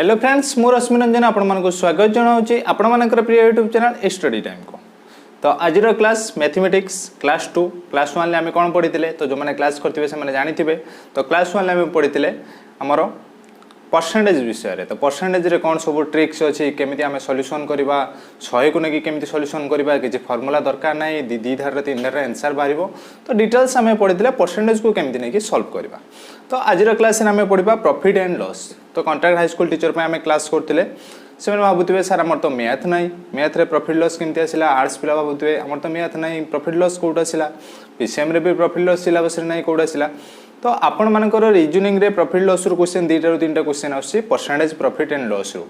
Hello friends मु रश्मि रंजन आपण स्वागत जनाऊँगी आपण प्रिय यूट्यूब चैनल स्टडी टाइम को। तो आज क्लास मैथमेटिक्स क्लास 2 क्लास 1 आम कौन पढ़ी तो जो मैंने क्लास करते हैं जानी तो क्लास 1 आम पढ़ी आमर परसेंटेज विषय तो परसेंटेज रे कौन सब ट्रिक्स अच्छी केमी आम सल्यूशन करवा 100 को लेकिन केमी सल्यूशन करवा किसी फर्मुला दरकार ना दी धार तीन धार आंसर बाहर तो डिटेल्स आम पढ़ी परसेंटेज को केमी नहीं सल्व करवा। तो आज क्लास आम पढ़ा प्रॉफिट एंड लॉस। तो कॉन्ट्रैक्ट हाई स्कूल टीचर पे आम क्लास करते से भावुवे सर आमर तो मैथ ना मैथ रे प्रॉफिट लॉस केमती आसला आर्ट्स पिला भावुवे आमर तो मैथ ना प्रॉफिट लॉस कौट आसला पीसीएम रे भी प्रॉफिट लॉस सिलेबस रे ना कौट आसला। तो आपण मानकर रीजनिंग रे प्रॉफिट लॉस रू क्वेश्चन 2 ରୁ 3टा क्वेश्चन आसी परसेंटेज प्रॉफिट एंड लॉस रू।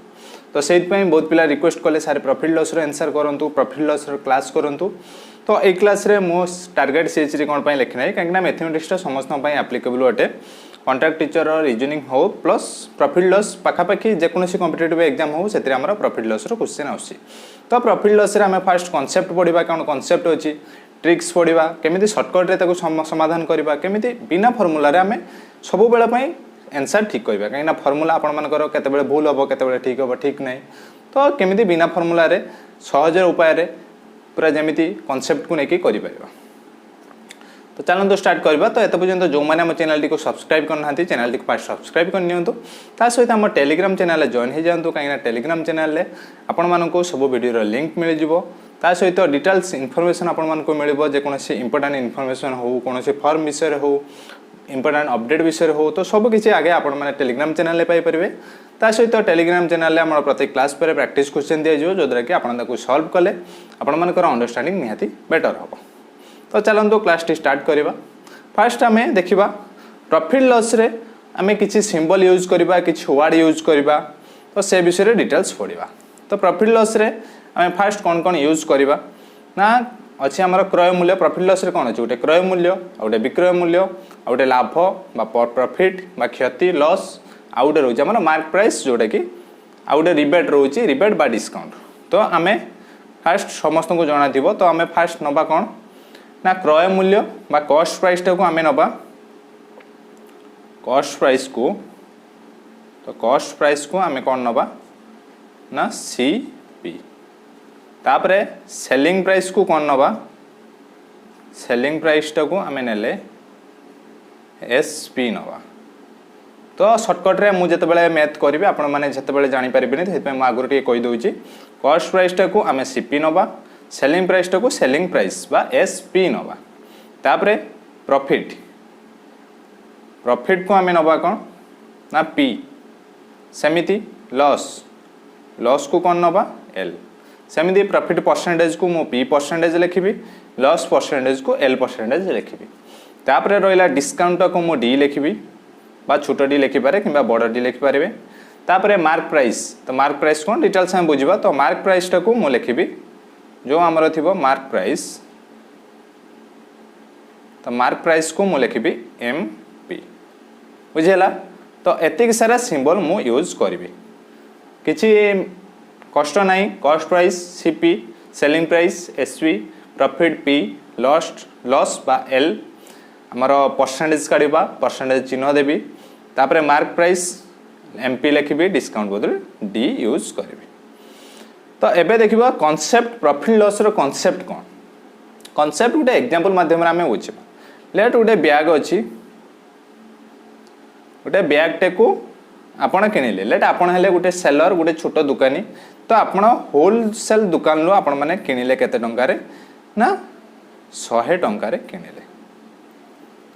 तो से बहुत पिला रिक्वेस्ट कले सारे प्रॉफिट लॉस रो आंसर करंतु प्रॉफिट लॉस रो क्लास करंतु। तो ए क्लास रे मो टारगेट सीएचडी कोन पय लिखना है काकना मैथमेटिक्स समस्त पय एप्लीकेबल अटे कॉन्ट्रैक्ट टीचर रीजनिंग हो प्लस प्रॉफिट लॉस पाखापाखि जेकोसी कॉम्पिटिटिव एग्जाम हो से आमर प्रॉफिट लॉस रो क्वेश्चन आसी। तो प्रॉफिट लॉस रे आम फास्ट कॉन्सेप्ट पढ़ा कौन कॉन्सेप्ट अच्छी ट्रिक्स पढ़ा केमी सर्टकट समाधान करवा केमी बिना फर्मुला आम सब बेले आंसर ठीक करवा कहीं फर्मुला आपर केते भूल हम केते ठीक हम ठीक ना। तो केमी बिना फर्मुला सहज उपाय पूरा जमी कॉन्सेप्ट को लेकिन कर। तो चलते स्टार्ट करवा। तो एत पर्यंत जो मैंने आम चैनल को सब्सक्राइब करना चैनल को फास्ट सब्सक्राइब कर सहित आम टेलीग्राम चैनल जॉइन हो जातु कहीं टेलीग्राम चैनल आपण मानक सब वीडियो लिंक मिल जाव सहित डिटेल्स इनफॉरमेशन आपण मानक मिल जेकोसी इंपोर्टेंट इनफॉरमेशन हो कौन फॉर्म विषय हो इंपोर्टेंट अपडेट विषय हो तो सब किसी आगे आपण मैंने टेलीग्राम चैनल पाइपर। सहित टेलीग्राम चैनल आम प्रत्येक क्लास पर प्रैक्टिस क्वेश्चन दिज्व जो द्वारा कि आपको सॉल्व कले आपण अंडरस्टैंडिंग निहाती बेटर हम। तो चलते क्लास टी स्टार्ट करवा। फास्ट आम देखा प्रॉफिट लॉस रे आम किसी सिंबल यूज करवा किसी वर्ड यूज करवा तो से विषय डिटेल्स पढ़ा। तो प्रॉफिट लॉस रे आम फास्ट कौन कौन यूज करवा ना अच्छे आमर क्रय मूल्य प्रॉफिट लॉस रे कौन अच्छे गोटे क्रय मूल्य गोटे विक्रय मूल्य गोटे लाभ प्रॉफिट क्षति लॉस आउ गोटे रोचे आम मार्क प्राइस जोटा कि आउ गोटे रिबेट रोचे रिबेट बा डिस्काउंट। तो आम फास्ट समस्त को जना थी। तो आम फास्ट नवा कौन ना क्रय मूल्य बा कॉस्ट प्राइस टाक आम नवा कॉस्ट प्राइस को। तो कॉस्ट प्राइस को आम कौन नवा ना सीपी तापरे सेलिंग प्राइस को कौन नवा सेलिंग प्राइस टाक आम नेले एसपी नवा। तो सर्टकट रे मुझे जिते मैथ करी आपण मैंने जिते जापर तो आगुरी टे कहीदे कॉस्ट प्राइस टाक आम सीपी नवा सेलिंग प्राइस टाक सेलिंग प्राइस बा एसपी नवा तापरे प्रॉफिट प्रॉफिट को आम नवा कौन ना पी सेमिति लॉस लॉस को कौन नवा एल सेमिति प्रॉफिट परसेंटेज को मु पी परसेंटेज लिखी लॉस परसेंटेज को एल परसेंटेज लिखी तापरे रहा डिस्काउंट को मु डी लिखी बा छोट डी लिखिपारे कि बड़ डी लिखिपारे तापरे मार्क प्राइस। तो मार्क प्राइस कौन डिटेल्स आम बुझा। तो मार्क प्राइस टाक मु लिखी जो आमर थी मार्क प्राइस। तो मार्क प्राइस को मु लिखी एम पी बुझेला। तो एतिक सारा सिंबल मु यूज करी किसी कष्ट नहीं cost price CP selling price SP profit P lost loss बा एल आमर परसेंटेज काढ़ा परसेंटेज चिन्ह देवी तापरे मार्क प्राइस एमपी लिखी डिस्काउंट बदल डी यूज करी। तो एबे देखिबा कॉन्सेप्ट प्रॉफिट लॉस रो कॉन्सेप्ट कौन कॉन्सेप्ट गोटे एग्जांपल माध्यम आम बुझा लेट गोटे बैग अच्छी गोटे बैगटे को आपण किଣିले लेट आपण हेले गोटे सेलर गोटे छोट दुकानी। तो आपण होलसेल दुकान लो आपण माने किଣିले केते टंकारे ना 100 टंकारे किଣିले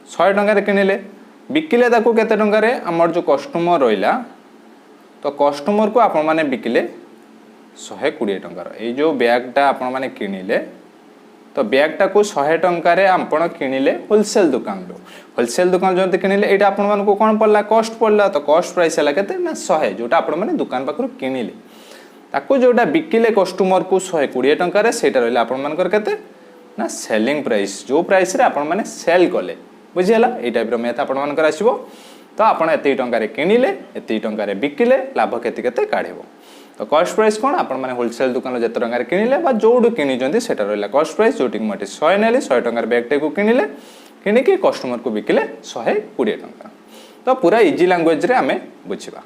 100 टंकारे किଣିले बिकिले ताको केते टंकारे हमर जो कस्टमर रहिला। तो कस्टमर को आपण माने बिकिले 120 टंकार ये जो बैगटा आपण माने किଣିले। तो बैगटा को 100 टंकार आपण किଣିले होलसेल दुकान जो किଣିले ये आपण मान को कौन पड़ला कॉस्ट पड़ला। तो कॉस्ट प्राइस है केते ना 100 जोटा आपण माने दुकान पाखरु किଣିले ताको जोटा बिकिले कस्टमर को 120 टंकार सेटा रहला आपण मानकर केते ना सेलिंग प्राइस जो प्राइस रे आपण माने सेल कले बुझीला। ये टाइप रो मैथ आपण मानकर आसीबो। तो आपण एति टंकार किଣିले एति टंकार बिकिले लाभ केते केते काढिबो। तो कॉस्ट प्राइस कौन आपण माने होलसेल दुकान जिते टंकार किଣିले बा जोडू किଣିजंती सेटा रहला कॉस्ट प्राइस जोटी मटे 100 नेले 100 टंकार बैगटे को किଣିले किଣିकी कस्टमर को बिकिले 120 टंका। तो पूरा इजी लैंग्वेज रे आमे बुझिबा।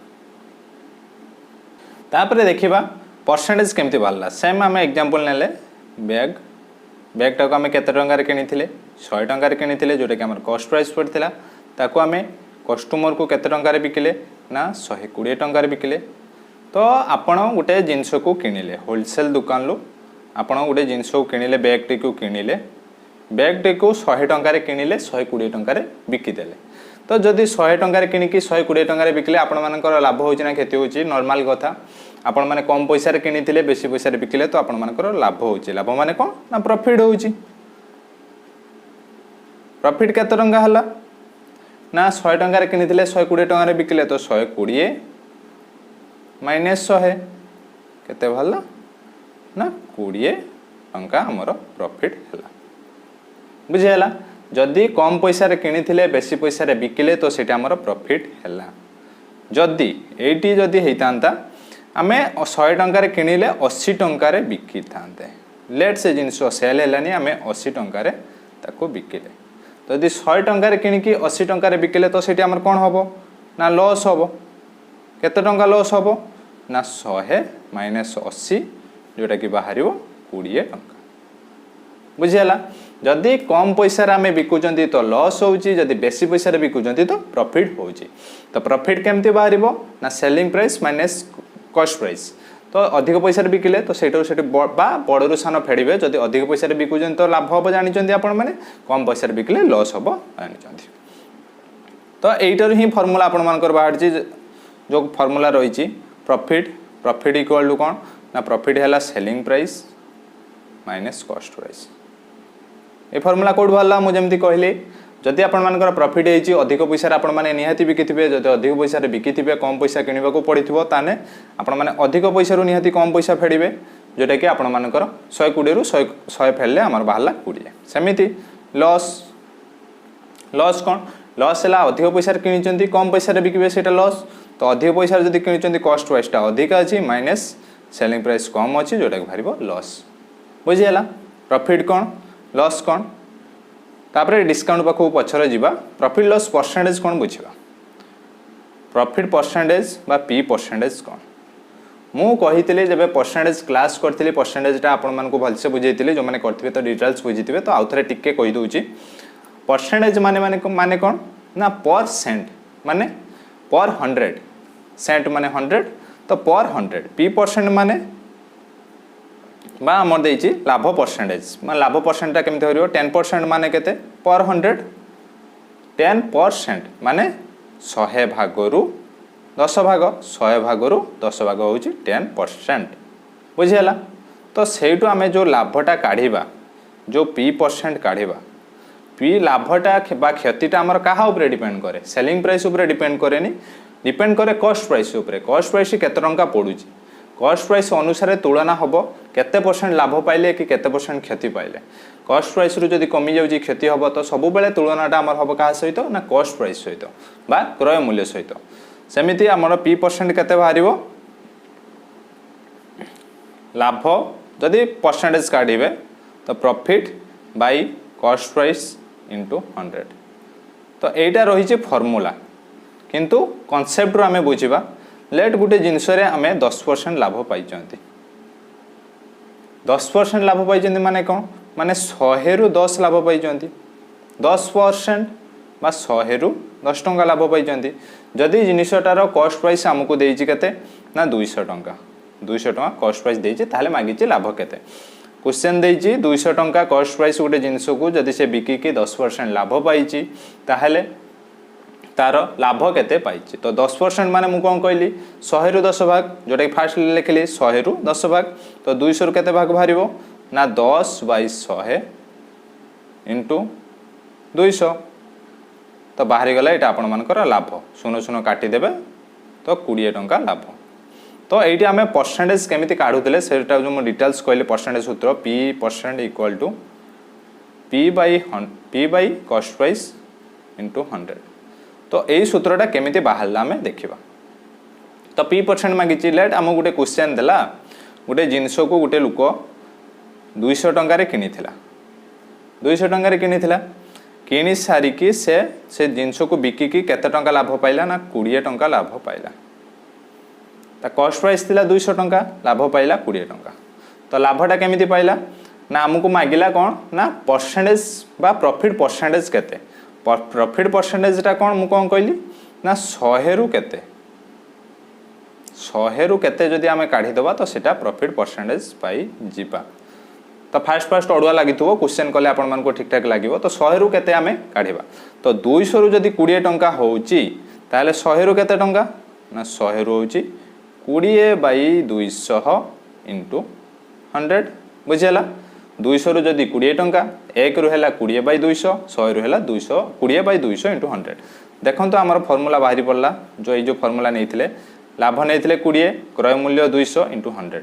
तापर देखिबा परसेंटेज केमती बाहरला सेम आम एग्जांपल नेले बैग बैगटा को आम केते टंकार किनिथिले 100 टंकार किनिथिले जोटा कि हमर कॉस्ट प्राइस पड़थिला ताको आम कस्टमर को केते टंकार बिकिले ना 120 टंकार बिकिले। तो आपण गोटे जिनस को किनिले होलसेल दुकान लो आपण गोटे जिनस को किनिले बैगटी को किनिले बैगटी को 100 टंकार किनिले 120 टंकार बिकिदेले। तो जदि 100 टंकार किनिकी 120 टंकार बिकिले आपण मानकर लाभ होची ना क्षति होची नॉर्मल कथा। आपण माने कम पैसा रे किनिथिले बेसी पैसा रे बिकिले तो आपण मानकर लाभ होची। लाभ माने कोन ना प्रॉफिट होची। प्रॉफिट केते टंका हला ना 100 टंकार किनिथिले 120 टंकार बिकिले तो 120 माइनस 100 केते भला ना 20 टंका हमर प्रॉफिट हला। बुझेला जदि कम पैसा रे किनिथिले बेसी पैसा रे बिकिले तो सेटा हमर प्रॉफिट हला। जदि एटी जदि हेतांता आमे 100 टंका रे किनिले 80 टंका रे बिकी थांते लेट से जिंस सेल हेलानी आमे 80 टंका रे ताको बिकिले। तो यदि 100 टंका रे किनिकी 80 टंका रे बिकिले तो सेटी हमर कोन हबो ना लॉस हबो। केते टंका लॉस हबो ना 100 माइनस 80 जोटा कि बाहरिबो 20 टंका। बुझियला जदि कम पैसा रे आमे बिकुचंती तो लॉस होउची जदि बेसी पैसा रे बिकुचंती तो प्रॉफिट होउची। तो प्रॉफिट केमती बाहरिबो ना selling price minus cost price. तो अधिक पैसा रे बिकिले तो सेटो सेट बा बड़रू सान फेडिबे जदि अधिक पैसा रे बिकुचंती तो लाभ हबो जानिचंती आपण माने कम पैसा रे बिकिले लॉस हबो जानिचंती। तो एइटर ही फार्मूला आपण मानकर बाहरची जो फार्मूला रहिची प्रॉफिट इक्वल टू कोन ना प्रॉफिट हैला selling price minus cost price. ए फार्मूला कोड बाहरला मु जेमती कहली जदि आपण मानकर प्रॉफिट हेची अधिक पैसा रे आपण माने निहाती बिकिथिबे जदि अधिक पैसा रे बिकिथिबे कम पैसा किनिबा को पड़िथिबो ताने आपण माने अधिक पैसा रु निहाती कम पैसा फेडिबे जोटा कि आपण मानकर 120 रु 100 फेडले हमर बाहरला 20। सेमिति लॉस कोन लॉस हैला अधिक पैसा रे किनिचंती कम पैसा रे बिकिबे सेटा लॉस। तो अधिक पैसा रे जदि किनिचंती कॉस्ट प्राइस ता अधिक अछि माइनस सेलिंग प्राइस कम अछि जोटा कि भारिबो लॉस। बुझियला प्रॉफिट कोन लॉस कोन तापरे डिस्काउंट पाखु पछरे जिबा प्रॉफिट लॉस परसेंटेज कोन बुझिबा। प्रॉफिट परसेंटेज बा पी परसेंटेज कोन मु कहितले जबे परसेंटेज क्लास करथिले परसेंटेजटा आपण मन को भलसे बुझैतिले जो माने करथिबे तो डिटेल्स बुझितिबे तो आउथरे टिके कहि दोउची। परसेंटेज माने कोन ना परसेंट माने पर 100 सेंट माने 100 तो पर 100 पी परसेंट माने बा हमर देइची लाभ परसेंटेज माने लाभ परसेंटटा केमते होरियो 10% माने केते पर 100 10% माने 100 भागरु 10 भाग 100 भागरु 10 भाग होउची 10%। बुझियला तो सेइटु आमे जो लाभटा काढिबा जो पी परसेंट काढिबा पी लाभटा बा क्षतिटा हमर काहा ऊपर डिपेंड करे सेलिंग प्राइस ऊपर डिपेंड करेनी डिपेंड करे कॉस्ट प्राइस ऊपर। कॉस्ट प्राइस केते टंका पडुची कॉस्ट प्राइस अनुसार तुलना हबो केते परसेंट लाभ पाइले कि केते परसेंट क्षति पाइले। कॉस्ट प्राइस रु जदि कमी जाउची क्षति हबो तो सब बेले तुलनाटा हमर हबो का सहित ना कॉस्ट प्राइस सहित बा क्रय मूल्य सहित। सेमिति हमर पी परसेंट केते बाहरिबो लाभ जदि परसेंटेज काढिबे तो profit by cost price into 100। तो एटा रहिचे फार्मूला किंतु कांसेप्ट रो हमें बुझिबा लेट गुटे जिनस रे आमे 10% लाभ पाइचंती 10% लाभ पाइचंती माने कोन माने 100 रु 10 लाभ पाइचंती 10% बा 100 रु 10 टंका लाभ पाइचंती। जदि जिनिसटार कॉस्ट प्राइस हमकु देइची केते ना 200 टंका कॉस्ट प्राइस देइची ताले मागिची लाभ केते क्वेश्चन देइची 200 टंका कॉस्ट प्राइस गुटे जिनिस को जदि से बिकी के 10% लाभ पाइची ताहले तार लाभ केते पाइची। तो 10% माने मु कोन कहली 100 रु 10 भाग जोटा कि फास्ट लिखली 100 रु 10 भाग तो 200 रु केते भाग भारिबो ना 10 बाय 100 इनटू 200 तो बाहरी गला एटा आपण मानकर लाभ 0 काटी देबे तो 20 टंका लाभ। तो एटी आमे परसेंटेज केमिति काढुतले सेटा जो मु डिटेल्स कहले परसेंटेज सूत्र p percent equal to p by cost price into 100। तो यही सूत्रटा केमिति बाहरला आमे देखिबा। तो p परसेंट मागिची लेट आम गुटे क्वेश्चन देला गुटे जिनिस को गुटे लोक 200 टंका रे किनिथिला 200 टंका रे किनिथिला किनि सारिकी से जिनिस को बिकी की केते टंका लाभ पाइला ना 20 टंका लाभ पाइला। ता कॉस्ट प्राइस थिला 200 टंका लाभ पाइला 20 टंका तो लाभटा केमिति पाइला ना हमको मागिला कौन ना परसेंटेज बा प्रॉफिट परसेंटेज केते प्रॉफिट परसेंटेज टा कौन मु कौन कहली ना 100 रु केते 100 रु केते जदि आमे काढी दबा तो सेटा प्रॉफिट परसेंटेज पाई जीपा तो फास्ट अड़ुआ लगी क्वेश्चन कले आपण मन को ठीक ठाक लगे तो 100 रु केते आमे काढिबा तो 200 रु जदि 20 टंका होउची ताले 100 रु केते टंका ना 100 रु होउची 20/200 इंटू 100 बुझेला 200 रु जदि 20 टंका 1 रु हैला 20/200 100 रु हैला 200 20/200 इंटू 100 देखो तो आमर फॉर्मूला बाहरी पड़ला जो ये जो फॉर्मूला नहीं लाभ नहीं 20 क्रय मूल्य 200 इंटू 100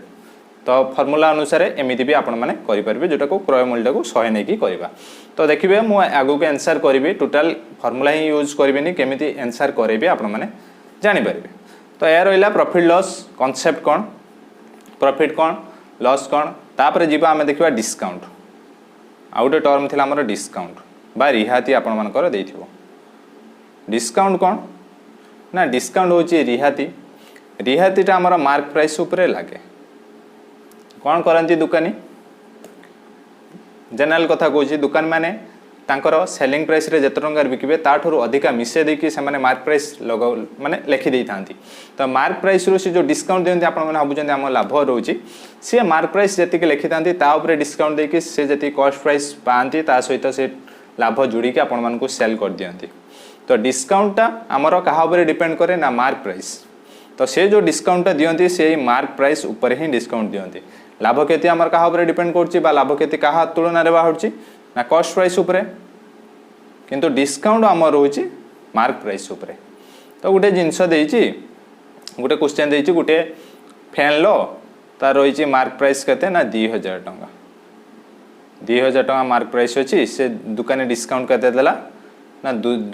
तो फॉर्मूला अनुसार एमती भी आपण मैंने करेंगे जोटा को क्रय मूल्य को 100 नहीं कि करवा तो देखिए मुझे आगू को आंसर करी टोटाल फॉर्मूला ही यूज करें केमी आंसर करेंगे आपण मैंने जानीपर तो यह रहा प्रॉफिट लॉस कॉन्सेप्ट कौन प्रॉफिट कौन लॉस कौन तापर जीवा आम देखा डिस्काउंट आउ गोटे टर्म थी आम डिस्काउंट बा रिहाती आपण मानकर देइथिबो डिस्काउंट कौन ना डिस्काउंट होची रिहाती रिहातीटा आमर मार्क प्राइस उपरे लागे कौन करती दुकानी जनरल कथा कहूँ दुकान मैंने तांकर सेलिंग प्राइस रे जत टंकार बिकिबे ताठुरु अधिका मिसे देकी से माने मार्क प्राइस लगा माने लिखि देई थांती तो मार्क प्राइस रो से जो डिस्काउंट देंती आपण माने भाबुचंती हम लाभ रहउची से मार्क प्राइस जति के लिखि थांती ता ऊपर डिस्काउंट देकी से जति कॉस्ट प्राइस पांती ता सहित से लाभ जोड़ी के आपण मान को सेल कर दियंती तो डिस्काउंटटा हमर कहा ऊपर डिपेंड करे ना मार्क प्राइस तो से जो डिस्काउंट दियंती से मार्क प्राइस ऊपर ही डिस्काउंट दियंती लाभ क्षति आमर क्या ऊपर डिपेंड कर लाभ क्षति क्या तुलन में बाहर ना कॉस्ट प्राइस उपरे किंतु डिस्काउंट आमर रोचे मार्क प्राइस उपरे तो गोटे जिनस गोटे क्वेश्चन देछि गोटे फैन लो तार रही मार्क प्राइस केते ना 2000 टंका 2000 टंका मार्क प्राइस अच्छी से दुकानी डिस्काउंट केते देला ना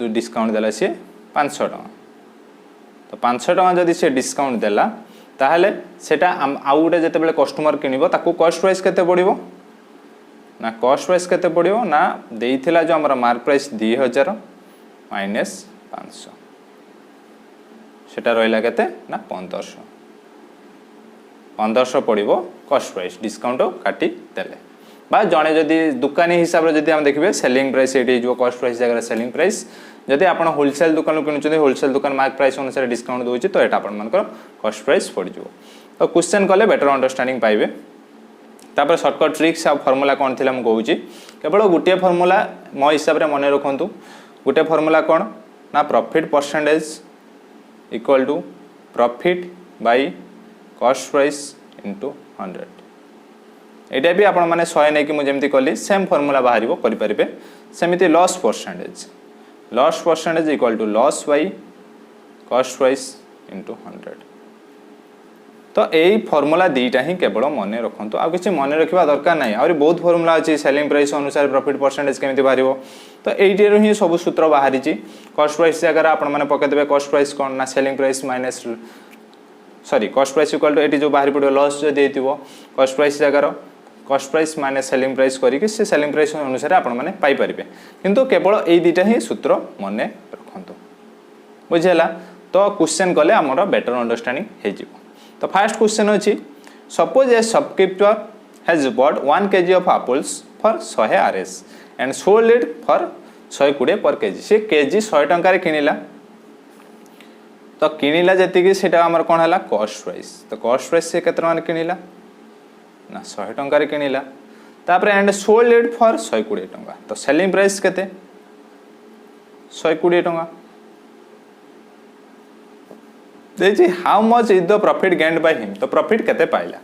डिस्काउंट देला सी 500 टंका तो 500 टंका जदि से डिस्काउंट देला ताहले सेटा आउ गोटे जिते कस्टमर किनिबो ताकू कॉस्ट प्राइस केते पड़िबो ना कॉस्ट प्राइस केते पड़िबो ना देइथिला जो हमर मार्क प्राइस 2000 माइनस 500 सेटा रहिला केते ना 1500 पड़िबो कॉस्ट प्राइस डिस्काउंट काटी देले बा जणे जदि दुकानी हिसाब रे जदि हम देखिबे सेलिंग प्राइस एटी जो कॉस्ट प्राइस जगह सेलिंग प्राइस जदि आपण होलसेल दुकान किनुचते होलसेल दुकान मार्क प्राइस अनुसार डिस्काउंट दोछि तो एटा आपण मानकर कॉस्ट प्राइस पड़ जो तो क्वेश्चन कले बेटर अंडरस्टैंडिंग पाइबे तापर शॉर्टकट ट्रिक्स आ फार्मूला कोन थिला हम कहूछि केवल गोटे फार्मूला मो हिसाब रे मने रखंतु गोटे फार्मूला कोन ना profit percentage equal to profit by cost price into 100 एटा भी आपण माने 100 नै कि मु जेमति कहली सेम फार्मूला बाहरिबो करि परिबे सेमिति loss percentage equal to loss by cost price into 100 तो यही फॉर्मूला दीटा ही केवल मन रखु आ किसी मन रखा दरकार ना आ बहुत फॉर्मूला अच्छी सेलिंग प्राइस अनुसार प्रॉफिट परसेंटेज केमी बाहर तो ये ही सब सूत्र बाहरी कॉस्ट प्राइस जगह आप पकईदे कॉस्ट प्राइस कौन ना selling price minus sorry cost price equal to ये जो बाहर पड़ो लॉस जो देती कॉस्ट प्राइस जगह cost price minus selling price करके से सेलिंग प्राइस अनुसार आपने पाइपर किंतु केवल यही दुईटा ही सूत्र मन रखु बुझेगा तो क्वेश्चन कले आमर बेटर अंडरस्टैंडिंग हो तो फर्स्ट क्वेश्चन अच्छी suppose A shopkeeper has bot 1 kg of apples for 100 RS and sold it for 120 पर केजी से केजी 100 टंका किनिला तो किनिला जति सेटा हमर कोन हला कॉस्ट प्राइस तो कॉस्ट प्राइस से केते टंका किनिला ना 100 टंका किनिला तापर एंड सोल्ड इट फॉर 120 टंका तो सेलिंग प्राइस केते 120 टंका देखिए how much is the profit gained by him तो प्रॉफिट केते पाइला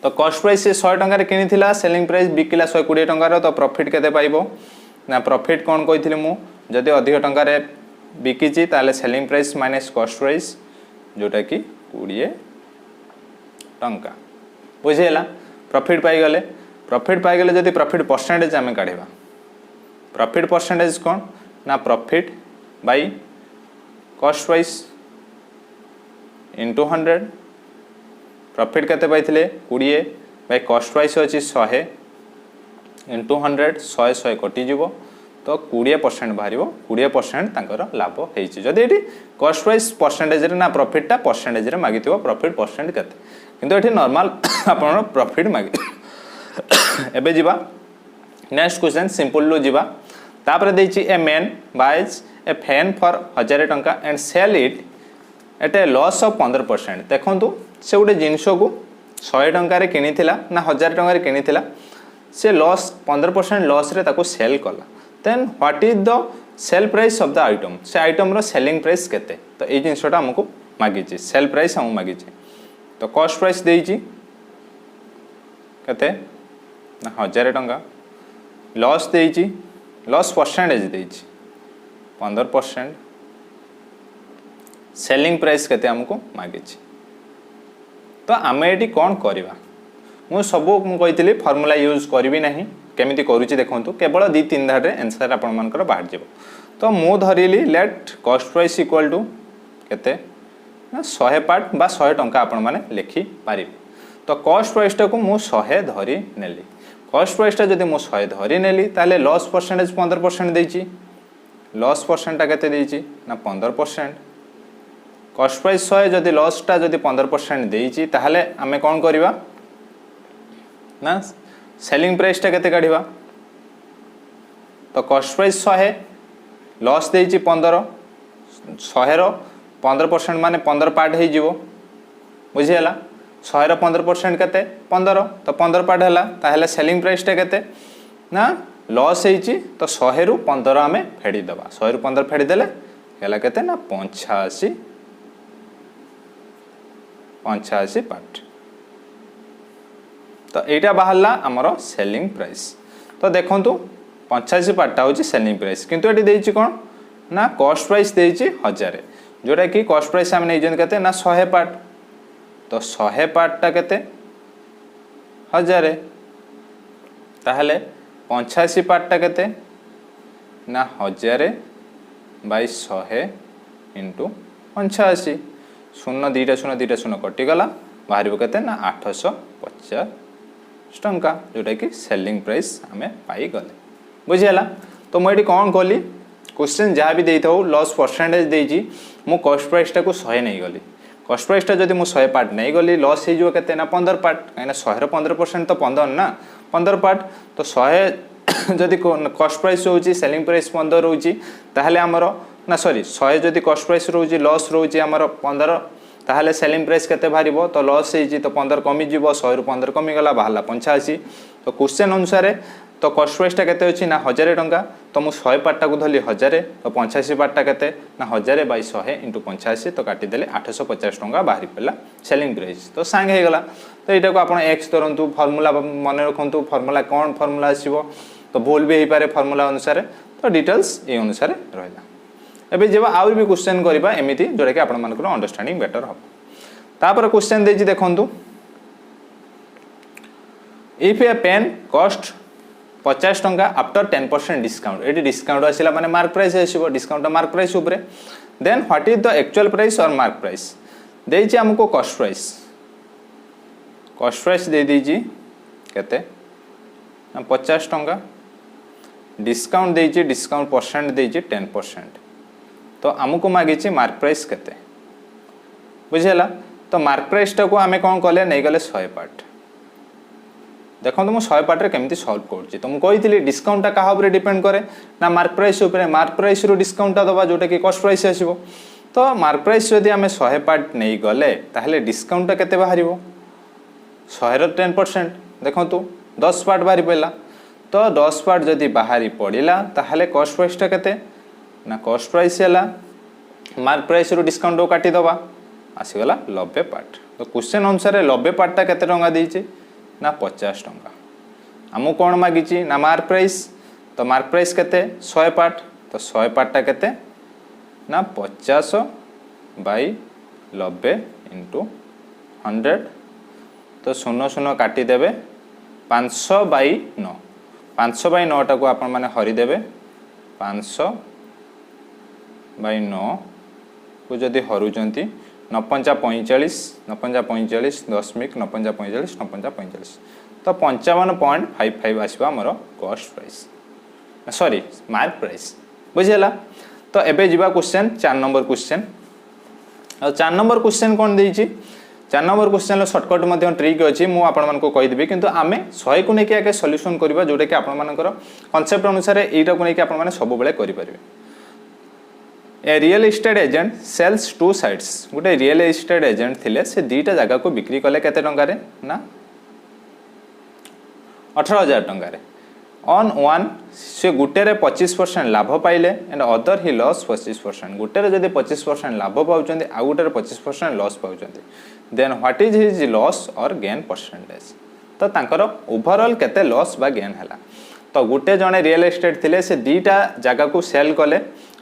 तो कॉस्ट प्राइस से 100 टंका किनिथिला सेलिंग प्राइस बिकिला 120 टंका तो प्रॉफिट केते पाइबो ना प्रॉफिट कोन कहिथिले मु जदि अधिक टंका रे बिकिची ताले selling price minus cost price जोटा कि 20 टंका बुझेला प्रॉफिट पाई गले जदि प्रॉफिट परसेंटेज आमे काढिबा प्रॉफिट परसेंटेज कोन ना profit by cost price into 100 profit केते पाइथिले 20 बाय कॉस्ट प्राइस अछि 100 इंटू 100 100 100 कटि जीवो तो 20% बाहर 20% तांकर लाभ होइछि जदि एठी कॉस्ट प्राइस परसेंटेज रे ना प्रॉफिट टा परसेंटेज रे मागिथिबो प्रॉफिट परसेंट केते किंतु एठी नॉर्मल आपण प्रॉफिट मागे एबे जिबा नेक्स्ट क्वेश्चन सिंपल लो जिबा तापर देछि a man buys a fan for 1000 टंका and sell it at a loss of 15% देखंतु से गोटे जिनस को 100 टंका रे किनिथिला ना 1000 टंका रे किनिथिला से लॉस 15% लॉस रे ताको सेल कला then what is the sale price of the item से आइटम रो सेलिंग प्राइस केते तो ए जिनसटा हमको मागिछि सेल प्राइस हम मागिछि तो कॉस्ट प्राइस देछि केते ना 1000 टंका लॉस देछि लॉस परसेंटेज देछि 15% सेलिंग प्राइस केते हमको मागिछि तो आमे एटी कोन करबा मु सब मु कहितली फार्मूला यूज करबी नाही केमिति करूची देखंतु केवल 2-3 धारे आंसर आपण मानकर बाहर जेबो तो मु धरिली let cost price equal to केते 100 पार्ट बा 100 टंका आपण माने लिखि पारिबे तो कॉस्ट प्राइस टा को मु 100 धरि नेली कॉस्ट प्राइस टा जदि मु 100 धरि नेली ताले लॉस परसेंटेज 15% देछि लॉस परसेंट टा केते देछि ना 15% कॉस्ट प्राइस 100 जदि लॉस टा जदि 15% देछि ताहले आमे कोन करबा ना सेलिंग प्राइस टा केते काढिबा तो कॉस्ट प्राइस 100 लॉस देछि 15 100 रो 15% माने 15 पार्ट हे जिवो बुझियला 100 रो 15% केते 15 तो 15 पार्ट हला ताहले सेलिंग प्राइस टा केते ना लॉस हेछि तो 100 रु 15 आमे फेडी दबा 100 रु 15 फेडी देले हला केते ना 85 पार्ट तो एटा बाहरला हमरो सेलिंग प्राइस तो देखंतु 85 पार्टा होची सेलिंग प्राइस किंतु एटी देछि कोन ना कॉस्ट प्राइस देछि 1000 जोटा कि कॉस्ट प्राइस हम नै जन केते ना 100 पार्ट तो 100 पार्ट टा केते 1000 ताहले 85 पार्ट टा केते ना 1000 बाय 100 इनटू 85 शून्य 2 शून्य कटि गला बाहर केते ना 850 टंका जोटा कि सेलिंग प्राइस हमें पाई गले बुझियला तो मैं कौन कली क्वेश्चन जहाँ भी देता हूँ लॉस परसेंटेज देजी मु कॉस्ट प्राइस टा को 100 नहीं गली कॉस्ट प्राइस टा जदि मु 100 पार्ट नहीं गली लॉस हो केते ना 15 पार्ट कहीं 100 रो 15% तो 15 ना 15 पार्ट तो 100 जदि कॉस्ट प्राइस होची सेलिंग प्राइस 15 होची ताहले हमरो ना सॉरी 100 जदि कॉस्ट प्राइस रोची लॉस रोची हमरो 15 ताहले सेलिंग प्राइस केते भारिबो तो लॉस हेजी तो 15 कमी जीवो 100 रु 15 कमी गला बाहला 85 तो क्वेश्चन अनुसार तो कॉस्ट प्राइस टा केते अछि ना 1000 टंका तो मु 100 पार्ट टा को धली 1000 तो 85 पार्ट टा केते ना 1000 बाय 100 इनटू 85 तो काटी देले 850 टंका बाहरी पला सेलिंग प्राइस तो सांग हे गला तो एटा को आपण एक्स करंतु फार्मूला मन रखंतु फार्मूला कोन फार्मूला आसीबो तो भूल भी हे पारे फार्मूला अनुसार तो डिटेल्स ए अनुसार रहला एबे जेबा आउर भी क्वेश्चन करबा एमिति जोडा कि आपण मानकर अंडरस्टैंडिंग बेटर हो तापर क्वेश्चन देछि देखंतु इफ ए पेन कॉस्ट 50 टंका आफ्टर 10% डिस्काउंट एटी डिस्काउंट आसिला माने मार्क प्राइस आसीबो डिस्काउंट मार्क प्राइस ऊपरे then what is the actual price और मार्क प्राइस देछि हमको कॉस्ट प्राइस दे दीजी केते 50 टंका डिस्काउंट देछि डिस्काउंट परसेंट देछि 10% तो आमको मागिछि मार्क प्राइस केते बुझियला तो मार्क प्राइस टा को हमें कोन कले नै गले 100 पार्ट देखो तो मु 100 पार्ट रे केमिति सॉल्व करछि तो मु कहितली डिस्काउंट टा काहा ऊपर डिपेंड करे ना मार्क प्राइस ऊपर मार्क प्राइस रो डिस्काउंट टा दबा जोटा कि कॉस्ट प्राइस आसीबो तो मार्क प्राइस जदि हमें 100 पार्ट नै गले ताहले डिस्काउंट टा केते बाहरिबो 100 रो 10% देखो तो 10 पार्ट बाहरी पइला तो 10 पार्ट जदि बाहरी पड़िला ताहले कॉस्ट प्राइस टा केते ना कॉस्ट प्राइस हैला मार्क प्राइस रो डिस्काउंट को काटी दबा आसी गला 90 पार्ट तो क्वेश्चन अनुसार 90 पार्ट टा केते टंका देछि ना 50 टंका हमु कोन मागिछि ना मार्क प्राइस तो मार्क प्राइस केते 100 पार्ट तो 100 पार्ट टा केते ना 50 बाय 90 इनटू 100 तो 00 काटी देबे 500 बाय 9 500 बाय 9 टा को आपण माने हरि देबे 500 बाय 9 को जदि हरुचंती 45 दशमिक 45 तो 55.55 आसवा हमर cost price sorry mark price बुझीगला। तो एबे जीवा क्वेश्चन 4 नंबर क्वेश्चन। और 4 नंबर क्वेश्चन कौन देइछि 4 नंबर क्वेश्चन शॉर्टकट मध्य ट्रिक अछि मु आपण मानको कहि देबी किंतु आमे 100 को नेकी आके सॉल्यूशन करबा जोटा कि आपण मानकर कांसेप्ट अनुसार एटा को नेकी आपण माने सब बेले करि परिबे। A real estate agent sells two sites गोटे रियल एस्टेट एजेंट थिले से दीटा जगह को बिक्री कले केते टंका रे ना 18000 टंका रे। ऑन वन से गुटे रे 25% लाभ पाइले एंड अदर ही लॉस 25%। गुटे रे जदी 25% लाभ पाउचंदी आ गुटे रे 25% लॉस पाउचंदी then what is his loss or gain percentage. तो तांकर ओवरऑल केते लॉस बा गेन हला। तो गुटे जने रियल एस्टेट थिले से दीटा जगह को सेल कले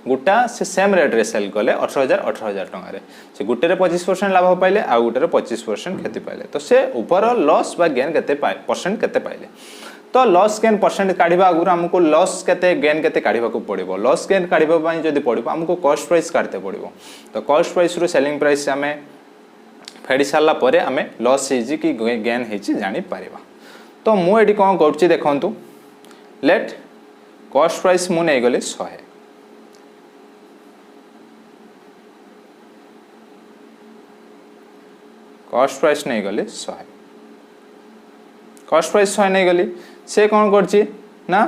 गुटा से सेम रेट रे सेल कले 18000 टंका रे। से गुटे रे 25% लाभ पाइले आ गुटे रे 25% क्षति पाइले। तो से ओवरऑल लॉस बा गेन केते परसेंट केते पाइले। तो लॉस गेन परसेंट काढिबा आगुर हमको लॉस केते गेन केते काढिबा को पड़िबो। लॉस गेन काढिबा पई जदी पड़िबो हमको कॉस्ट प्राइस काढते पड़िबो। तो कॉस्ट प्राइस रो सेलिंग प्राइस हमें फेडी सारला परे हमें लॉस हेजी कि गेन हेजी जानि पारिबा। तो मु एडी कोन करछि देखंतु लेट कॉस्ट प्राइस मु नै गले 100 कॉस्ट प्राइस नहीं गली 100 कॉस्ट प्राइस 100 नहीं गली से कौन करछि ना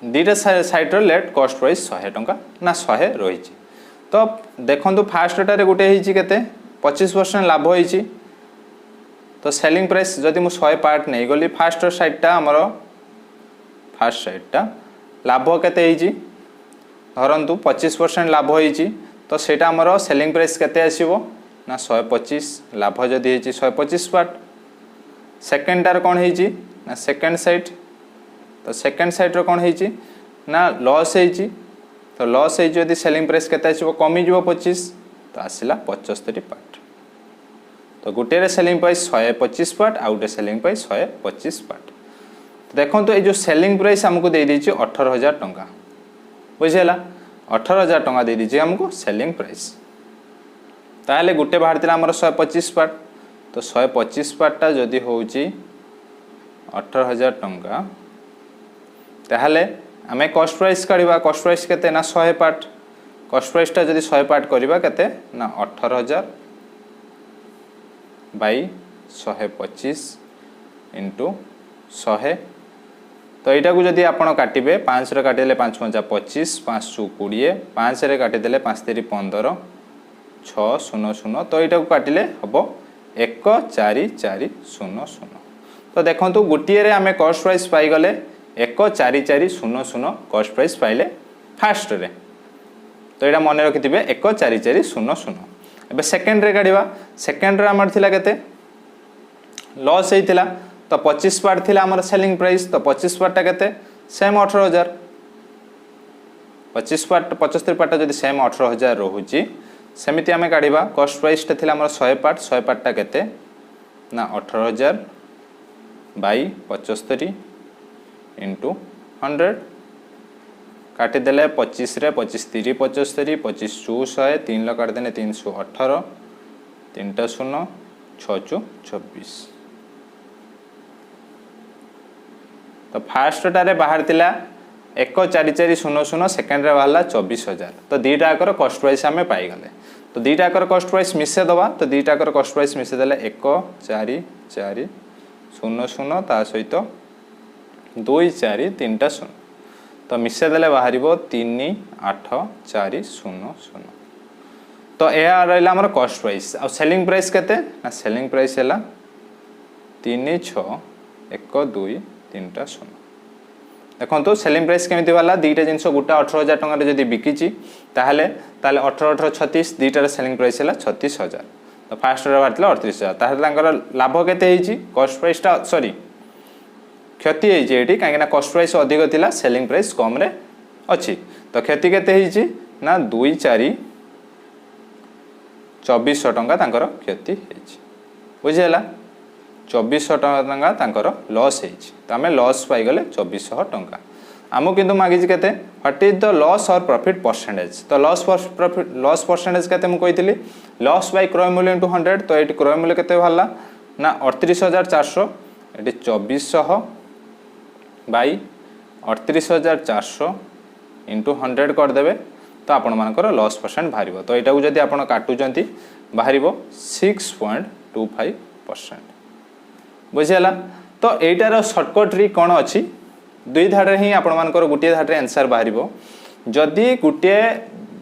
दीटा साइट रो लेट कॉस्ट प्राइस 100 टंका ना 100 रही। तो देखंतु फास्ट टारे गुटे हिची केते 25% लाभ होईची। तो सेलिंग प्राइस जदि मु 100 पार्ट नहीं गली फास्ट साइट टा हमरो फास्ट साइट टा लाभ केते हिची धरंतु 25% लाभ होईची। तो सेटा हमरो सेलिंग प्राइस केते आसीबो ना 125 लाभ जदि हेची 125 पार्ट। सेकंड टार कोन हेची ना सेकंड साइट। तो सेकंड साइट रो कोन हेची ना लॉस हेची। तो लॉस हेची जदि सेलिंग प्राइस केते आसीबो कमी जिवो 25 तो आसीला 75 पार्ट। तो गुटे रे सेलिंग प्राइस 125 पार्ट आ गुटे सेलिंग प्राइस 125 पार्ट। तो देखंतु ए जो सेलिंग प्राइस हमको दे देची 18000 टंका बुझियला 18000 टंका दे दीजिए हमको सेलिंग प्राइस। ताहले गुटे बाहर तिला हमर 125 पार्ट। तो 125 पार्ट टा जदी होउची 18000 टंका ताहले हमें कॉस्ट प्राइस काढिबा। कॉस्ट प्राइस केते ना 100 पार्ट। कॉस्ट प्राइस टा जदी 100 पार्ट करिबा केते ना 18000 बाई 125 इंटू 100। तो यहाँ को जदि आपण काटिबे 5 रे काटिदेले 5 5 25 5 चु 20 5 रे काटिदेले 5 3 15 6 0 0। तो यहाँ को काटिले हबो 1 4 4 0 0। तो देखंतु गुटिये रे आमे कॉस्ट प्राइस पाई गले 1 4 4 0 0 कॉस्ट प्राइस पाइले फास्ट रे। तो यहाँ मन रखिथिबे 1 4 4 0 0। एबे सेकंड रे काढिबा। सेकंड रे हमर थिला केते लॉस हेतिला। तो 25 पार्ट थिला हमर सेलिंग प्राइस। तो 25 पार्ट केते सेम 18000। 25 पार्ट 75 पार्ट जदि सेम 18000 रहुची सेमिति हमें काढिबा। कॉस्ट प्राइस ता थिला हमर 100 पार्ट ता केते ना 18000 बाई 75 इंटू 100 काटि देले 25 रे 25 3 75 25 चु 100 3 ल काट देने 318 3 टा 0 6 चु 26। तो फास्ट टारे बाहर तिला 1 4 4 0 0 सेकंड रे बाहरला 24000। तो दीटा आकर कॉस्ट प्राइस हमें पाई गले। तो दीटा आकर कॉस्ट प्राइस मिसे दबा। तो दीटा आकर कॉस्ट प्राइस मिसे देले 1 4 4 0 0 ता सहित 2 4 3 टा 0। तो मिसे देले बाहरिबो 3 8 4 0 0। तो एया रहला हमर कॉस्ट प्राइस। आ सेलिंग प्राइस केते ना सेलिंग प्राइस हैला 3 6 1 2 3 टा 0। देखो सेलिंग प्राइस केमिति वाला दीटा जिनस गोटा 18000 टंका रे जदी बिकिची ताहले 18 18 36 दीटा सेलिंग प्राइस हैला 36000। तो फास्ट रे बाटला 38000 ताहले तांकर लाभ केते हेची कॉस्ट प्राइस टा सॉरी क्षति हेची एठी काहे ना कॉस्ट प्राइस अधिक थिला सेलिंग प्राइस कम रे अछि। तो क्षति केते हेची ना 2 4 2400 टंका तांकर क्षति हेची बुझियला। 2400 टंका तांकर लॉस हेची। तो आमे लॉस पाई गले 2400 टंका। आमो किंतु मागिची केते व्हाट इज द लॉस और प्रॉफिट परसेंटेज। तो लॉस परसेंटेज केते मु कहितली लॉस बाय क्रय मूल्य इनटू 100। तो एटी क्रय मूल्य केते भाला ना 38400 एटी 2400 बाई 38,400 इंटू 100 करदे तो आपण मानकर लॉस परसेंट बाहर। तो यहाँ जब आप काटुंट बाहर 6.25%। बुझीगला। तो यहीटार सर्टकट ट्रिक कौन अच्छी दुई धाड़े ही आपण मानकर गोटे धाड़े आंसर बाहर। जदि गोटे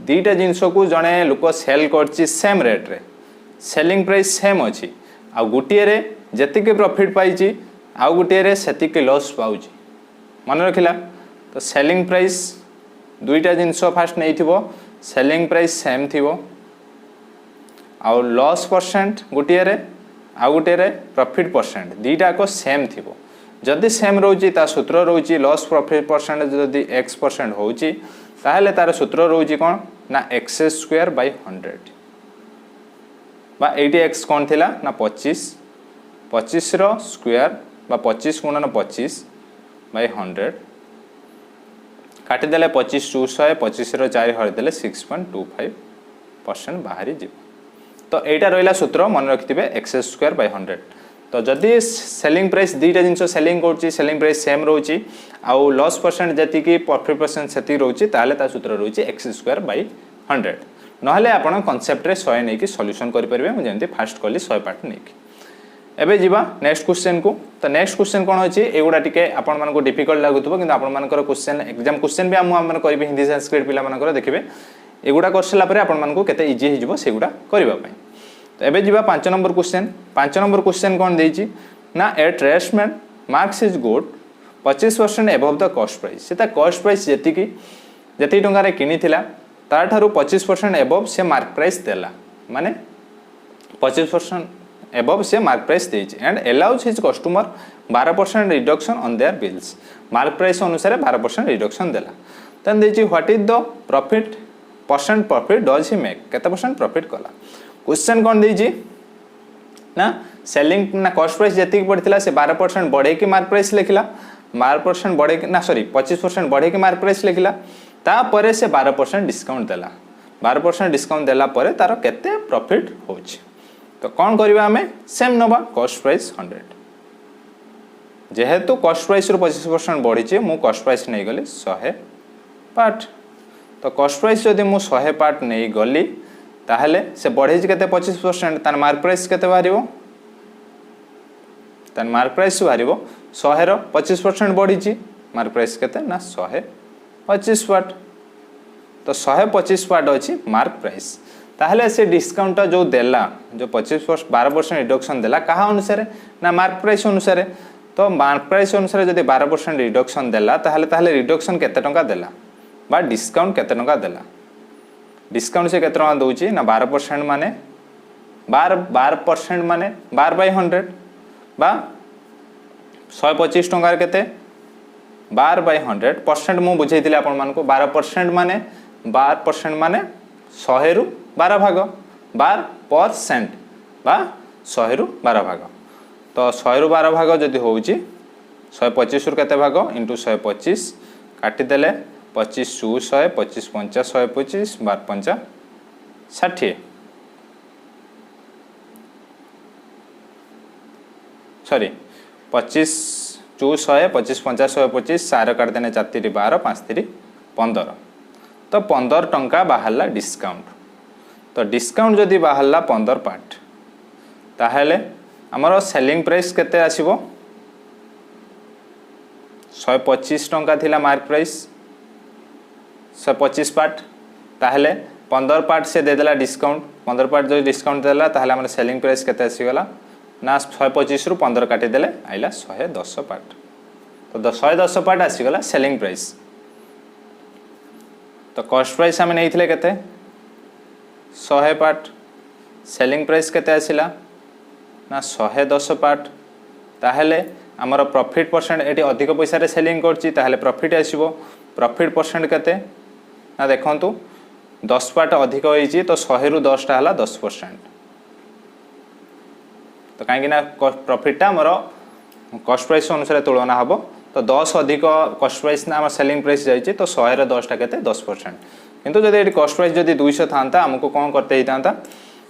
दीटा जिनस को जड़े लोक सेल कर सेम रेट्रे सेलिंग प्राइस सेम अच्छी आ गोटे जी प्रॉफिट पाई आउ गोटे से लॉस पाऊँ मन रखिला। तो सेलिंग प्राइस दुईटा जिनस फास्ट नहीं थी सेलिंग प्राइस सेम थी आउ लॉस परसेंट गोटे आउ गोटे प्रॉफिट परसेंट दीटाक सेम थी। जदि सेम रोची ता सूत्र रोची लॉस प्रॉफिट परसेंट जदि x% होची ताहले तार सूत्र रोची कौन ना x² बाय 100 बा 80x कौन थिला ना 25 रो स्क्वायर बा 25 गुणन 25 बाय 100 काटिदेले 25 200 25 रो 4 हरिदेले 6.25% बाहरी जीव। तो यहाँ रहा सूत्र मन रखिथे x² बाय 100। तो जदि सेलिंग प्राइस दीटा जिनस सेलिंग कर सेलिंग प्राइस सेम रोची आउ लॉस परसेंट जी प्रॉफिट परसेंट से रोची ताले ता सूत्र रोची x² बाय 100। नहले आपण कॉन्सेप्ट रे 100 नहीं कि सॉल्यूशन करि परिबे। मु जेंति फास्ट कली 100 पार्ट नहीं कि एबे जीवा नेक्स्ट क्वेश्चन को। तो नेक्स्ट क्वेश्चन कौन अच्छी एगुड़ा टिके आपण मानको डिफिकल्ट लागुथबो किंतु आपण मानकर क्वेश्चन एग्जाम क्वेश्चन भी हम करिबे हिंदी संस्कृत पिला मानकर देखिबे एगुड़ा करसला परे आपण मानको केते इजी हे जिवो सेगुड़ा करबा पई। तो एबे जीवा 5 नंबर क्वेश्चन। 5 नंबर क्वेश्चन कौन देछि ना a tradesman marks his good 25% above the cost price. सेता कॉस्ट प्राइस जति टंका रे किनिथिला तार ठारू 25% एबव से मार्क प्राइस देला माने 25% एबव से मार्क प्राइस देछि and allows his customer 12% reduction on their bills. Mark price अनुसार 12% रिडक्शन देला। तन देछि what is the profit percent profit does he make केते परसेंट प्रॉफिट कला। क्वेश्चन कौन देछि ना सेलिंग ना कॉस्ट प्राइस जति पड़थिला से 12% बढ़े कि मार्क प्राइस लिखिला 12% बढ़े कि ना सॉरी 25% बढ़े कि मार्क प्राइस लिखिला तापरे से 12% डिस्काउंट देला 12% डिस्काउंट देला परे तार केते प्रॉफिट होछि। तो कौन करबा हमें सेम नबा कॉस्ट प्राइस 100 जेहेतु कॉस्ट प्राइस रो 25% बढ़ी मु कॉस्ट प्राइस नहीं गली 100 पार्ट। तो कॉस्ट प्राइस जदि मु 100 पार्ट नहीं गली ताहले से बढ़े केते 25% तार मार्क प्राइस केते बाहरिबो तार मार्क प्राइस बाहरिबो 100 रो 25% बढ़ी मार्क प्राइस केते ना 125 पार्ट। तो 125 पार्ट अच्छी मार्क प्राइस ताहले से डिस्काउंट जो देला जो 12% रिडक्शन देला कहा अनुसार ना मार्क प्राइस अनुसार। तो मार्क प्राइस अनुसार जदि 12% रिडक्शन देला ताहले रिडक्शन केते टंका देला बा डिस्काउंट केते टंका देला। डिस्काउंट से केते टंका दउची ना 12% माने 12% माने 12/100 बा 125 टंका केते 12/100% मु बुझाइथिले आपण मानको 12% माने 12% माने 100 रु 12 भाग 12% बा 100 रु 12 भाग। तो 100 रु 12 भाग जदि होउची 125 रु केते भाग इंटू 125 काटी देले 25 100 25 50 125 12 5 60 सॉरी 25 100 25 50 125 सार काट देने 4 3 12 5 3 15। तो 15 टंका बाहरला डिस्काउंट। तो डिस्काउंट जदि बाहरला 15 पार्ट ताहले हमर सेलिंग प्राइस केते आसीबो 125 टंका थिला मार्क प्राइस 125 पार्ट ताहले 15 पार्ट से दे देला डिस्काउंट 15 पार्ट जो डिस्काउंट देला ताहले हमर सेलिंग प्राइस केते आसी गला ना 125 रु 15 काटी देले आइला 110 पार्ट। तो 110 पार्ट आसी गला सेलिंग प्राइस। तो कॉस्ट प्राइस हमें नहीं थिले केते 100 पार्ट सेलिंग प्राइस केते आसिला ना 110 पार्ट ताहले हमर प्रॉफिट परसेंट एटी अधिक पैसा रे सेलिंग करची ताहले प्रॉफिट आसीबो प्रॉफिट परसेंट केते ना देखंतु 10 पार्ट अधिक होईची तो 100 रु 10 टा हला 10%। तो कहीं ना प्रॉफिट टा हमर कॉस्ट प्राइस अनुसार तुलना हबो। तो 10 अधिक कॉस्ट प्राइस ना सेलिंग प्राइस जाइए तो 100 रे 10 टा केते 10%। किंतु जदि कॉस्ट प्राइस जदि 200 था हमको कौन करते ही था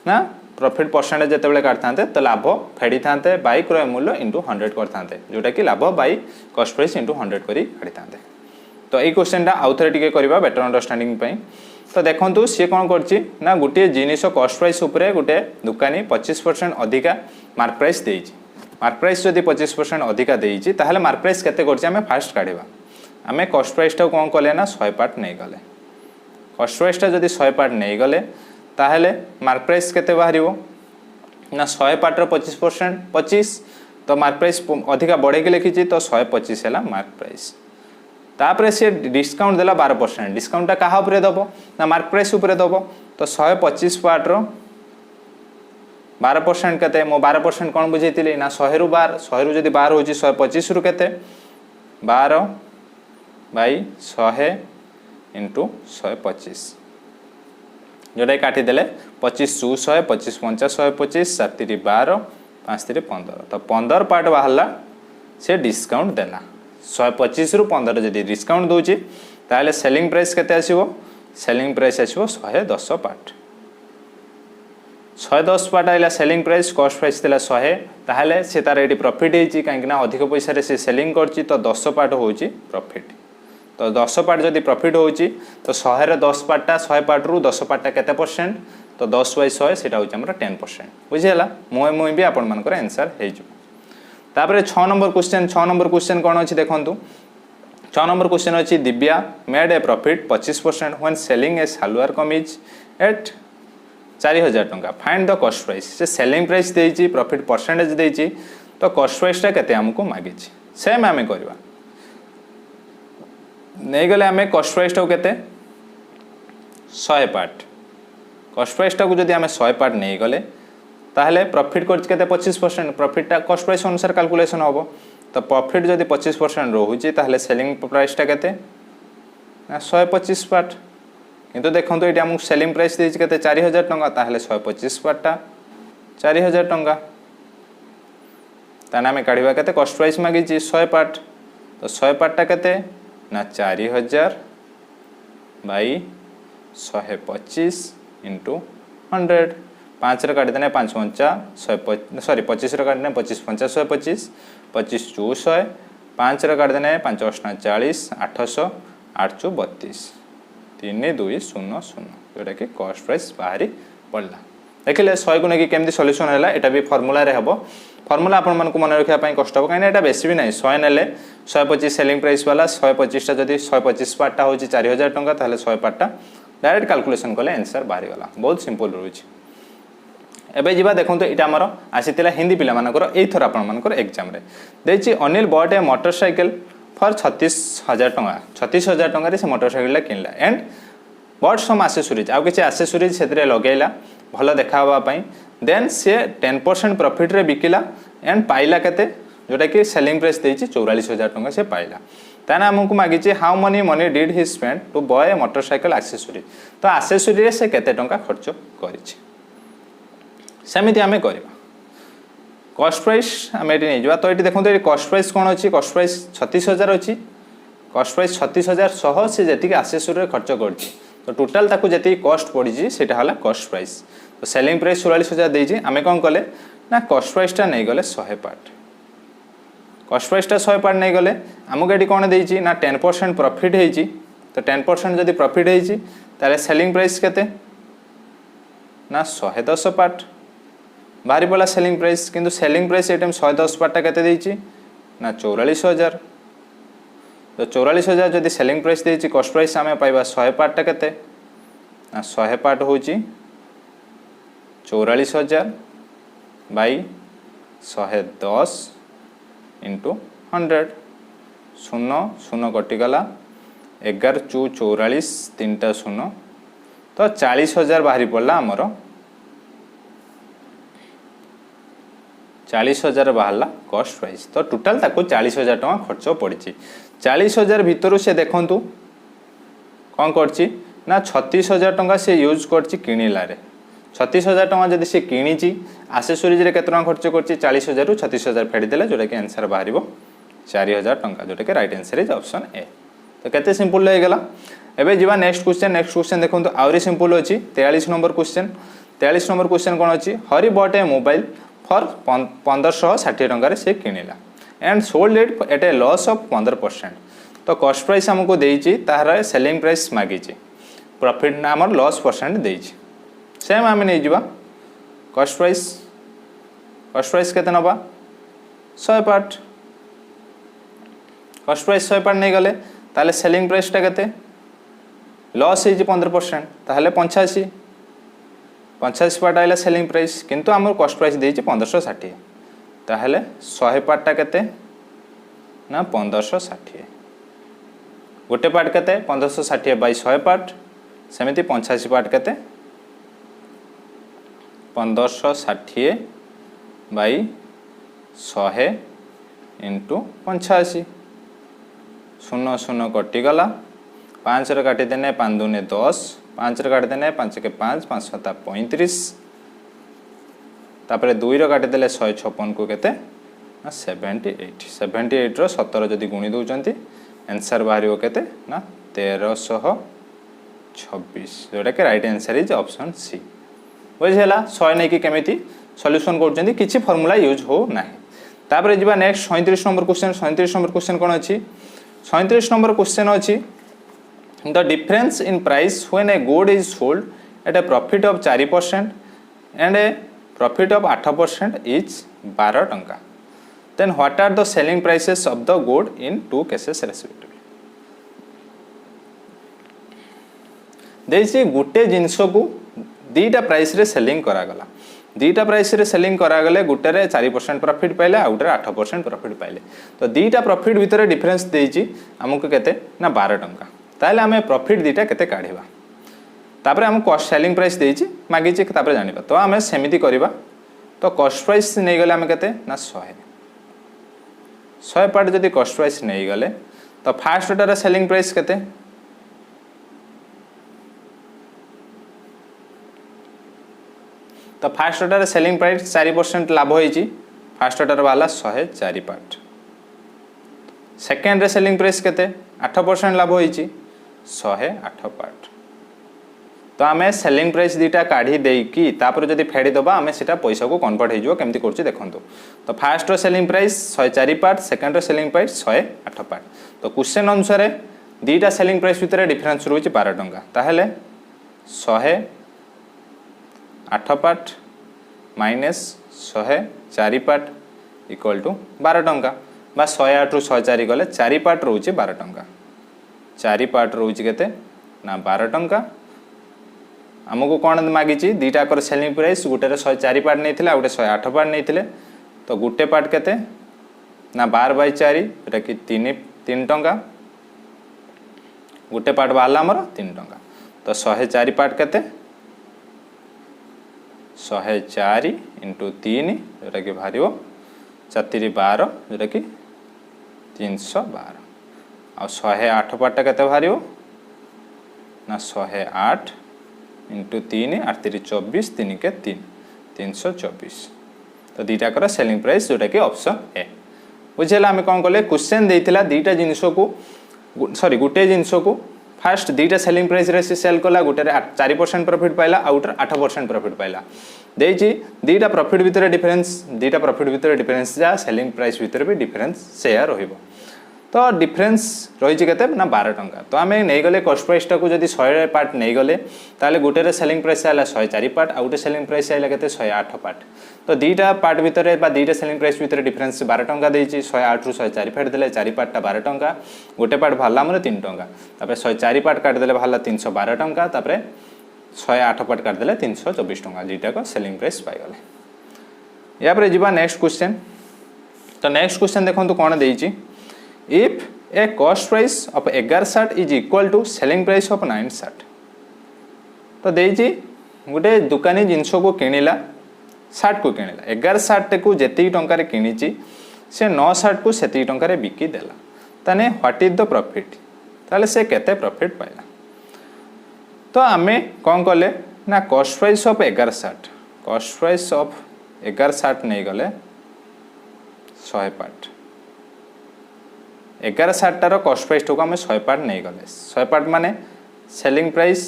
ना प्रॉफिट परसेंटेज जितेबाला काटते तो लाभ फेड़ी था बाई क्रय मूल्य इंटू 100 करते जोटा कि लाभ बाई कॉस्ट प्राइस इंटू 100 करी काटते। तो यही क्वेश्चन आउ थे टिके करबा बेटर अंडरस्टैंडिंग पई। तो देखंतु सी कौन करछि ना गोटे जिनिस कॉस्ट प्राइस उपरे गोटे दुकानी 25% अधिका मार्क प्राइस देइछि। मार्क प्राइस जदि 25% अधिका देइछि ताहले मार्क प्राइस केते करछि आमे फास्ट काढिबा। आमे कॉस्ट प्राइस टा कोन कले ना 100 पार्ट नै गले। कॉस्ट प्राइस टा जदि 100 पार्ट नै गले ताहले मार्क प्राइस केते बाहरिबो ना 100 पार्ट रो 25% 25 तो मार्क प्राइस अधिका बढ़े के लिखिछि तो 125 हैला मार्क प्राइस। तापर से डिस्काउंट देला 12%। डिस्काउंट टा कहा उपरे दबो ना मार्क प्राइस उपरे दबो तो 125 पार्ट रो 12% केते मो 12% कोन बुझैतिली ना 100 रु 12 100 रु जदी 12 होची 125 रु केते 12 बाई 100 इंटू 125 जोटा काटी देले 25 सु 100 25 50 125 7 3 12 5 3 15 तो 15 पार्ट बाहरला से डिस्काउंट देला 125 रु 15 जदि डिस्काउंट दोची ताले सेलिंग प्राइस केते आसीबो सेलिंग प्राइस आसीबो 110 पार्ट 110 पार्ट आइला सेलिंग प्राइस कॉस्ट प्राइस देला 100 ताले से तार एटी प्रॉफिट हेची काहेकि ना अधिक पैसा रे से सेलिंग करची तो 10 पार्ट होची प्रॉफिट। तो 10 पार्ट जदि प्रॉफिट होची तो 100 रे 10 पार्टा 100 पार्ट रु 10 पार्टा केते परसेंट तो 10 बाई 100 सेटा होची हमर 10% बुझियला मोय भी आपन मानकर आंसर हेजु। तापर 6 नंबर क्वेश्चन कौन अच्छी देखंतु 6 नंबर क्वेश्चन अच्छी Divya made a profit 25% when selling a salwar kameez at 4000 टंका फाइंड द कॉस्ट प्राइस। से सेलिंग प्राइस देइची प्रॉफिट परसेंटेज देइची तो कॉस्ट प्राइस टा केते हमको मागिची सेम आमे करबा नै गले आमे कॉस्ट प्राइस टा केते 100 पार्ट कॉस्ट प्राइस टा को जदी आमे 100 पार्ट नै गले ताहले प्रॉफिट करछि केते 25% प्रॉफिट टा कॉस्ट प्राइस अनुसार कैलकुलेशन होबो तो प्रॉफिट जदी 25% रहउछि ताहले सेलिंग प्राइस टा केते ना 125 पार्ट किंतु देखंतु एटा हम सेलिंग प्राइस देछि केते 4000 टंका ताहले 125 पार्ट टा 4000 टंका ताना में काढिबा केते कॉस्ट प्राइस मागिछि 100 पार्ट तो 100 पार्ट टा केते ना 4000 बाई 125 इंटू 100 5 रे काट देने 5 50 सॉरी 25 रे काट देने 25 50 125 25 200 5 रे काट देने 5 40 800 832 3 2 0 0 जोटा कि कॉस्ट प्राइस बाहरी पड़ला। देखिले 100 को नेकी केमदी सॉल्यूशन हैला एटा भी फार्मूला रे हबो फार्मूला आपन मन को मन रखिया पई कष्ट हो काई एटा बेसी भी नहीं 100 नेले 125 सेलिंग प्राइस वाला 125 टा जदी 125 पार्ट टा होची 4000 टंका ताले 100 पार्ट टा डायरेक्ट कैलकुलेशन कले आंसर बाहरी गला बहुत सिंपल रहउची। एबे जीवा देखंतु इटा हमर आसीतिला हिंदी पिला मानकर एई थर आपन मानकर एग्जाम रे देछि Anil bought a motorcycle for 36000 टंका 36000 टंका रे से मोटरसाइकिल किनला एंड बॉट सम एक्सेसरीज आ किछि एक्सेसरीज सेतरे लगेला भलो देखावा पई देन से 10% प्रॉफिट रे बिकिला एंड पाइला केते जोटा कि सेलिंग प्राइस देछि 44000 टंका से पाइला ताना हमकु मागिछि how money did he spend to buy a motorcycle accessory तो एक्सेसरी रे से केते टंका खर्च करिछि सेमिति आमे करबा कॉस्ट प्राइस आमे एटी नै जबा तो एटी देखंतु एटी कॉस्ट प्राइस कोन अछि कॉस्ट प्राइस 36000 अछि कॉस्ट प्राइस 36000 सह से जेति के एक्सेसरी रे खर्च करछि तो टोटल ताकू जेति कॉस्ट पड़िछि सेटा हला कॉस्ट प्राइस तो सेलिंग प्राइस 44000 देछि आमे कोन कले ना कॉस्ट प्राइस टा नै गले 100 पार्ट कॉस्ट प्राइस टा 100 पार्ट नै गले हमको एटी कोन देछि ना 10% प्रॉफिट हेछि तो 10% जदी प्रॉफिट हेछि ताले सेलिंग प्राइस केते ना 110 पार्ट बाहरी पड़ा सेलिंग प्राइस किंतु सेलिंग प्राइस एटम 110 पार्टा केते देछि ना 44000 तो 44000 जदी सेलिंग प्राइस देछि कॉस्ट प्राइस आमे पाइबा 100 पार्टा केते ना 100 पार्ट होछि 44000 बाई 110 इंटू 100 शून्य शून्य कटि गला 11 चू 44 3टा शून्य तो 40000 बाहरी पड़ला हमर 40000 बाहरला कॉस्ट प्राइस तो टोटल ताको 40000 टका खर्च पड़ी 40000 भितर से देखंतु कौन करछि ना 36000 टका से यूज करछि किनिला रे 36000 टका जदी से किनिछि एक्सेसरीज रे केतना खर्च करछि 40000 रु 36000 फेडी देले जोटा कि आंसर बाहरिबो 4000 टका जोटा कि right answer is option A. तो केते सिंपल हो गेला एबे जीवा नेक्स्ट क्वेश्चन देखंतु आउरी सिंपल अछि 43 नंबर क्वेश्चन 43 नंबर क्वेश्चन कौन अच्छी Hari bought a mobile for 1560 टंकार से किणिला and sold it at a loss of 15%। तो कॉस्ट प्राइस हमको देइछि तार सेलिंग प्राइस मागी प्रॉफिट ना आमर लॉस परसेंट देइछि सेम आम नहीं जा कॉस्ट प्राइस केते नबा 100 पार्ट कॉस्ट प्राइस 100 पार्ट नहीं गले ताले सेलिंग प्राइस टा केते लॉस है 15% ताहले 85 पार्ट आइला सेलिंग प्राइस किंतु आमर कॉस्ट प्राइस देइछि 1560 ताहले 100 पार्ट टा केते ना 1560 गोटे पार्ट केते 1560 बाई 100 पार्ट सेमिति 85 पार्ट केते 1560 बाई 100 इंटू 85 शून्य शून्य कटिगला 5 रे काटी देने 5 दूने 10 5 रे काटी देने 5 के 5 5 7 35 तापर 2 रे काटी देले 156 को केते 78 रो 17 जदि गुणी दउचंती आंसर बाहरियो केते ना 1326 जोटा के right answer is option C बुझेला 100 नै कि केमिति सॉल्यूशन करचंती किछि फार्मूला यूज हो नाही तापर जिबा नेक्स्ट 37 नंबर क्वेश्चन कोन अछि 37 नंबर क्वेश्चन अछि the difference in price when a good is sold at A profit of 4% and A profit of 8% is 12 टंका then what are the selling prices of the good in two cases respectively देसी गुटे जिंस को दीटा price रे selling करा गला दीटा price रे selling करा गले गुटे रे 4% प्रॉफिट पाइले आउटे 8% प्रॉफिट पाइले तो दीटा प्रॉफिट भितर डिफरेंस देइची हमको केते ना 12 टंका ताले हमें प्रॉफिट दीटा केते काढिबा तापर हम कॉस्ट सेलिंग प्राइस देइची मागीची तापर जानिबा तो हमें सेमिति करबा तो कॉस्ट प्राइस नै गले हमें केते ना 100 पार्ट जदि कॉस्ट प्राइस नहीं गले तो फास्ट टार सेलिंग प्राइस केते तो फास्ट टार सेलिंग प्राइस 4% लाभ होईची फास्ट टार वाला 104 पार्ट सेकेंड रे सेलिंग प्राइस केते 8% लाभ होईची 108 पार्ट तो आमे सेलिंग प्राइस दीटा काढ़ी देकी तापर जदि फेडी दबा आमे सेटा पैसा को कन्वर्ट हो जिवो केमति करछि देखंतु तो first row selling price 104 part second row selling price 108 part तो क्वेश्चन अनुसार दीटा सेलिंग प्राइस भितर डिफरेंस रहउछि 12 टंका ताहेले 108 part minus 104 part equal to 12 टंका बा 108 रु 104 गले 4 पार्ट रहउछि 12 टंका 4 पार्ट रहउछि केते ना 12 टंका आमको कौन मागी दीटा कर सेलिंग प्राइस गोटे 104 पार्ट नहीं थे गोटे 108 पार्ट नहीं थे तो गोटे पार्ट केते ना 12/4 जोटा कि 3 टंका गोटे पार्ट बाहर आमर 3 टंका तो 104 पार्ट केते 104 इंटू 3 जोटा कि बाहर 4×12 जोटा कि 312 आ 108 पार्ट केते बाहर ना 108 इंटू 3 8 24 3 के 324 तो दीटा कर सेलिंग प्राइस जोटा कि ऑप्शन ए बुझेला आम कौन कले क्वेश्चन देइथिला दीटा जिनिस को सॉरी गुटे जिनिस को फास्ट दीटा सेलिंग प्राइस रे से सेल कला गुटे 4% प्रॉफिट पाइला आउटर 8% प्रॉफिट पाइला देइची दीटा प्रॉफिट भितर डिफरेंस जा सेलिंग प्राइस भितर भी डिफरेंस शेयर रहिबो तो डिफरेंस रही केते ना 12 टंका तो आम नहीं गले कॉस्ट प्राइस टाक जब 100 पार्ट नहीं गले ताले गोटे सेलिंग प्राइस आला 104 पार्ट आउटे सेलिंग प्राइस आला केते 108 पार्ट तो दीटा पार्ट भितर बा दीटा सेलिंग प्राइस भितर डिफरेंस 12 टंका देइची 108 रु 104 फेड देले 4 पार्ट टा 12 टंका गोटे पार्ट भाला हमर 3 टंका तापर 104 पार्ट काट देले भाला 312 टंका तापर 108 पार्ट काट देले 324 टंका दीटा को सेलिंग प्राइस पाई गले या पर जिबा नेक्स्ट क्वेश्चन तो नेक्स्ट क्वेश्चन देखंतु कोन देइची if a cost price of 11 shirt is equal to selling price of 9 shirt तो देइची गोटे दुकानी जिनस को किनिला शर्ट को किनिला 11 शर्ट को जेती टंका रे किनिची से 9 शर्ट को सेती टंका रे बिकी देला तने व्हाट इज द प्रॉफिट ताले से केते प्रॉफिट पाइला तो आमे कोन कले ना कॉस्ट प्राइस ऑफ 11 शर्ट नहीं गले 100 पार्ट 11 शर्ट टार कॉस्ट प्राइस को आम 100 पार्ट नहीं गले 100 पार्ट माने selling price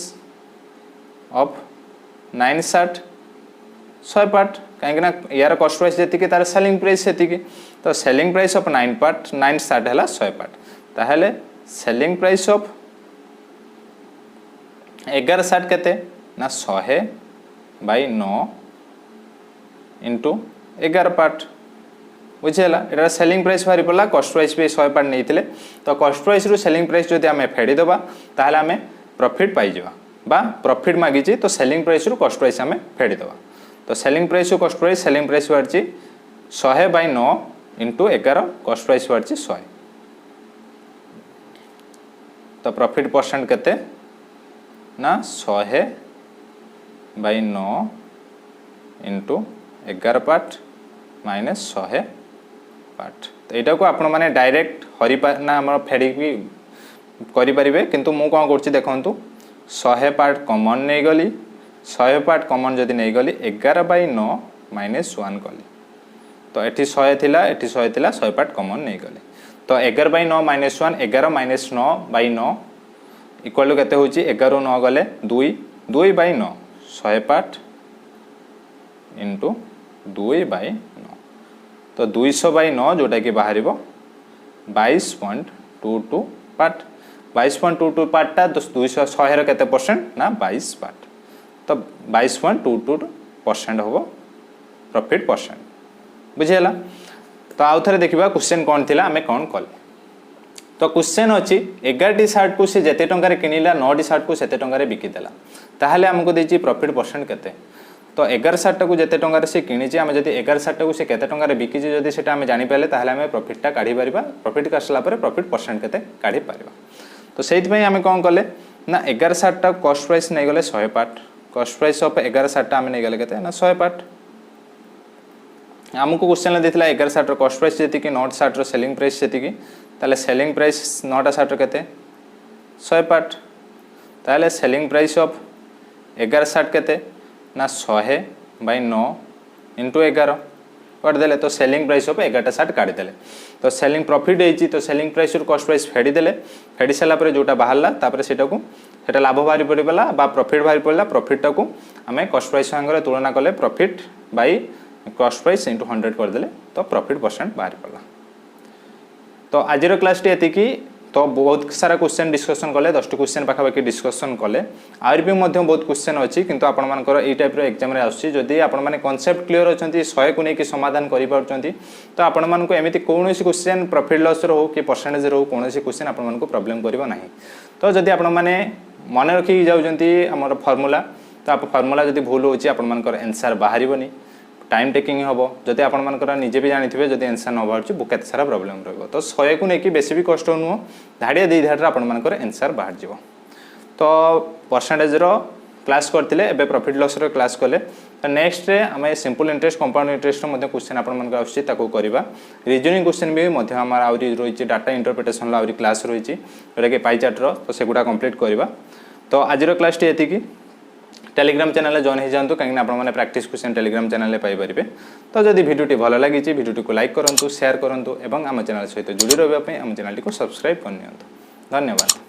of 9 shirt 100 part कहीं यार कॉस्ट प्राइस जी तार सेलिंग प्राइस से तो selling price of 9 part 9 start है 100 पार्ट ताहले सेलिंग प्राइस ऑफ 11 साठ केते ना 100 बाई 9 इंटू 11 पार्ट बुझेगा यहाँ सेलिंग प्राइस बाहरी पड़ा कॉस्ट प्राइस भी 100 पार्ट नहीं तो कॉस्ट प्राइस रु सेलिंग प्राइस जो आम फेड़ीदबा ताहले आम प्रॉफिट पाइबा बा प्रॉफिट मागिची तो सेलिंग प्राइस रु कॉस्ट प्राइस आम फेड़ीदबा तो सेलिंग प्राइस रु कॉस्ट प्राइस सेलिंग प्राइस बाहरी 100 बाई 9 इंटू 11 कॉस्ट प्राइस बाहरी 100 तो प्रॉफिट परसेंट केते ना 100 by 9 into 11 part minus 100 part तो यहाँ को आपण मैंने डायरेक्ट हरी ना आम फेड़ी करें किंतु मु कौन कर देखूँ 100 पार्ट कमन नहीं गली 100 पार्ट कमन जदि नहीं गली 11 बाई 9 माइनस 1 कली तो ये 100 थिला ये 100 थिला 100 पार्ट कमन नहीं गली तो 11 by 9 minus 1 11 minus 9 by 9 equal to केते होची 11 9 गले 2 2 बाई 9 100 पार्ट इंटू 2 बाई 9 तो 200 बाई 9 जोटा कि बाहर 22.22 पार्ट 22.22 पार्टा 200 100 केते परसेंट ना 22 पार्ट तो 22.22% हम प्रॉफिट परसेंट बुझेगा तो आउ थे देखा क्वेश्चन कौन थी आम कौन कले तो क्वेश्चन अच्छी 11टी सार्ट को सी जिते टकर किणला 9टी सार्ट को सेते टकर बिकिदेला ताहले आमको देछि प्रॉफिट परसेंट केते तो 11 सार्ट को जिते टकर से किणीचे आम जब 11 सार्ट को से केते टकर बिकिचे जदि सेटा आम जानि पाले ताहले आम प्रॉफिटटा काढी परिबा प्रॉफिट कासला परे प्रॉफिट परसेंट केते काढी परिबा तो सेइथ पई आम कौन कले ना 11 सार्ट कॉस्ट प्राइस नहीं गले 100 part cost price of 11 shirt आम नहीं गले केते ना 100 पार्ट आमको क्वेश्चन देथिला 11 सार्ट कॉस्ट प्राइस जेति कि 9 सार्ट सेलिंग प्राइस जेति कि ताले सेलिंग प्राइस 9टा सार्ट केते 100 पार्ट ताले सेलिंग प्राइस ऑफ 11 सार्ट केते ना 100 बाई 9 इंटू 11 करदेले तो सेलिंग प्राइस ऑफ 11टा सार्ट काढ़ीदेले तो सेलिंग प्रॉफिट होती तो सेलिंग प्राइस कॉस्ट प्राइस फेड़ीदेले फेड़ी सारापर जोटा बाहरला तापर सेटा को सेटा लाभ बाहरी पड़ा बा प्रॉफिट बाहरी पड़ा प्रॉफिट को आम कॉस्ट प्राइस संगे तुलना कले profit by cost price into 100 करदेले तो प्रॉफिट परसेंट बाहरी पड़ा तो आज क्लास टी एति तो बहुत सारा क्वेश्चन डिस्कसन कले 10टी क्वेश्चन पाखापाखि डिस्कसन कले आर भी बहुत क्वेश्चन अच्छी किंतु आपण मानकर ई टाइप एग्जाम रे आसी जदि आपण माने कांसेप्ट क्लियर अछंती 100 को लेकिन समाधान करि पारछंती तो आपण मानको एमिति कोनोसी क्वेश्चन प्रॉफिट लॉस रो कि परसेंटेज रो कोनोसी क्वेश्चन आपण मानको प्रॉब्लम करबो नाही तो जदि आपण माने मन रखि जाउछंती हमर फार्मूला तो आप फार्मूला जदि भूल होची आपण मानकर आंसर बाहरिबनी टाइम टेकिंग हम जदि आपण मानकर निजे भी जानिथिबे जदि आंसर न बाहर बु केते सारा प्रॉब्लम रहबो तो 100 को लेकिन बेसी भी कष्ट नुह धाड़िया दी धाड़ आपण मानकर आंसर बाहर जीवो तो परसेंटेज रो क्लास करथिले एबे प्रॉफिट लॉस रो क्लास कले तो नेक्स्ट रे हम सिंपल इंटरेस्ट कंपाउंड इंटरेस्ट रो मध्ये क्वेश्चन आपण मानकर आछि ताको करबा रीजनिंग क्वेश्चन भी मध्ये हमर आउरी रोइछि डाटा इंटरप्रिटेशन ला आउरी क्लास रोइछि एटा के पाई चार्ट रो तो सेगुडा कंप्लीट करबा तो आज रो क्लास टी एति की टेलीग्राम चैनल जॉइन हो जातु कहीं आप practice question Telegram channel Piper तो जदि भिडियोटी भल लगी भिडियोटी को लाइक करूँ शेयर करूँ और आम चैनल सहित जोड़ी रहा आम चैनल को सब्सक्राइब करनी धन्यवाद।